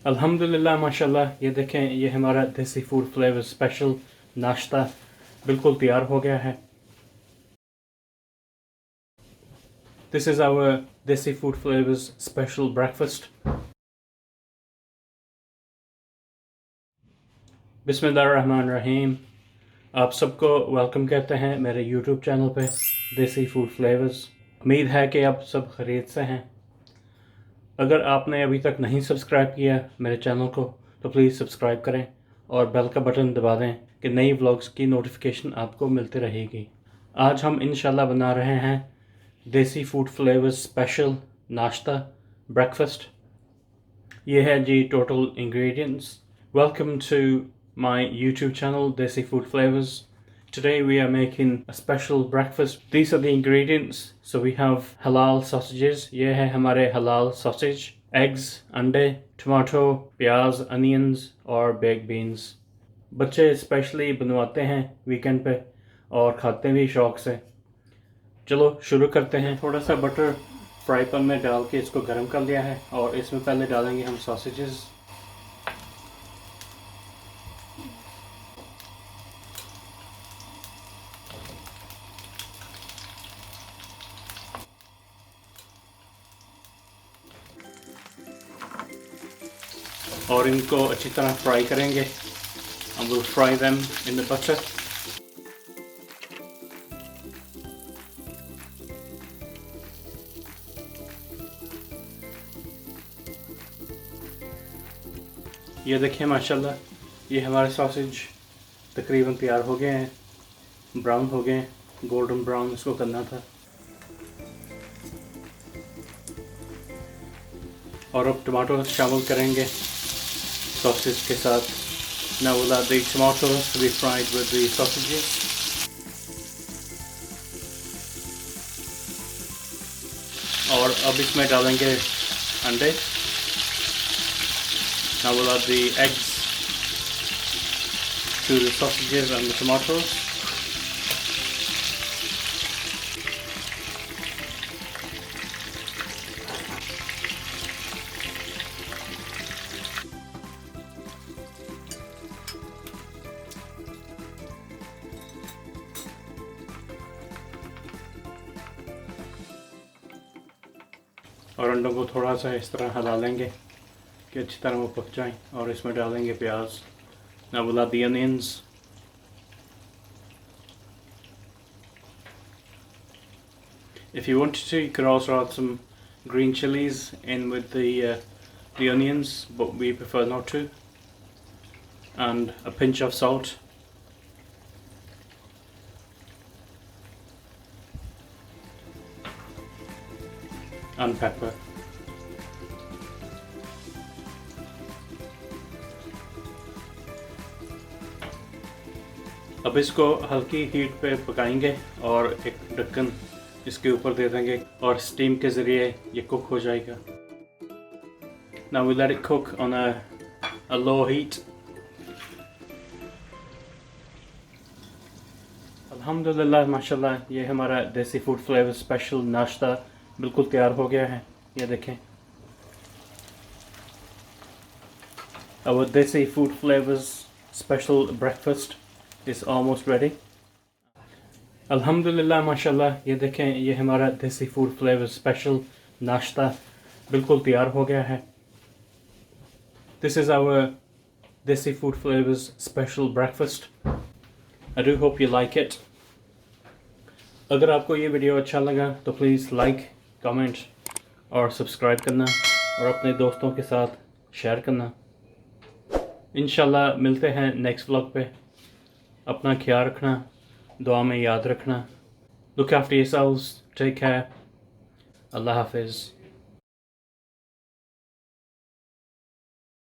अल्हम्दुलिल्लाह माशाल्लाह। ये देखें, ये हमारा देसी फूड फ्लेवर स्पेशल नाश्ता बिल्कुल तैयार हो गया है। दिस इज़ आवर देसी फूड फ्लेवर्स स्पेशल ब्रेकफास्ट। बिस्मिल्लाहिर्रहमानिर्रहीम। आप सबको वेलकम कहते हैं मेरे यूट्यूब चैनल पे देसी फूड फ्लेवर्स। उम्मीद है कि आप सब खैरियत से हैं। अगर आपने अभी तक नहीं सब्सक्राइब किया मेरे चैनल को तो प्लीज़ सब्सक्राइब करें और बेल का बटन दबा दें कि नई व्लॉग्स की नोटिफिकेशन आपको मिलती रहेगी। आज हम इंशाल्लाह बना रहे हैं देसी फूड फ्लेवर्स स्पेशल नाश्ता ब्रेकफास्ट। ये है जी total ingredients. Welcome to my YouTube channel Desi Food Flavors. Today we are making a special breakfast. These are the ingredients. So we have halal sausages. ये है हमारे halal sausage. Eggs, अंडे, tomato, प्याज, onions और baked beans. बच्चे specially बनवाते हैं weekend पे और खाते भी शौक से। चलो शुरू करते हैं। थोड़ा सा बटर फ्राई पैन में डाल के इसको गर्म कर लिया है और इसमें पहले डालेंगे हम सॉसेजेस। और इनको अच्छी तरह फ्राई करेंगे। and we'll fry them in the butter. ये देखिए माशाल्लाह, ये हमारे सॉसेज तकरीबन तैयार हो गए हैं, ब्राउन हो गए, गोल्डन ब्राउन इसको करना था। और अब टमाटो शामिल करेंगे sausages के साथ। Now we'll add the tomatoes to be fried with the sausages. और अब इसमें डालेंगे अंडे। Now we'll add the eggs to the sausages and the tomatoes. और अंडों को थोड़ा सा इस तरह हिला लेंगे कि अच्छी तरह वो पक जाएं और इसमें डालेंगे प्याज। Now we'll add the onions. If you wanted to, you could also add some green chilies in with the onions, but we prefer not to. And a pinch of salt. And pepper. अब इसको हल्की heat पे पकाएंगे और एक ढक्कन इसके ऊपर दे देंगे और स्टीम के ज़रिए ये कुक हो जाएगा। Now we let it cook on a low heat. अल्हम्दुलिल्लाह माशाल्लाह, ये हमारा देसी फूड फ्लेवर स्पेशल नाश्ता बिल्कुल तैयार हो गया है। ये देखें, our Desi Food Flavors special breakfast is almost ready. अल्हम्दुलिल्लाह माशाल्लाह, ये देखें, ये हमारा देसी फूड फ्लेवर स्पेशल नाश्ता बिल्कुल तैयार हो गया है। This is our Desi Food Flavors special breakfast. I do hope you like it. अगर आपको ये वीडियो अच्छा लगा तो प्लीज़ लाइक, कमेंट और सब्सक्राइब करना और अपने दोस्तों के साथ शेयर करना। इंशाल्लाह मिलते हैं नेक्स्ट व्लॉग पे। अपना ख्याल रखना, दुआ में याद रखना। Look after yourselves, take care. Allah Hafiz.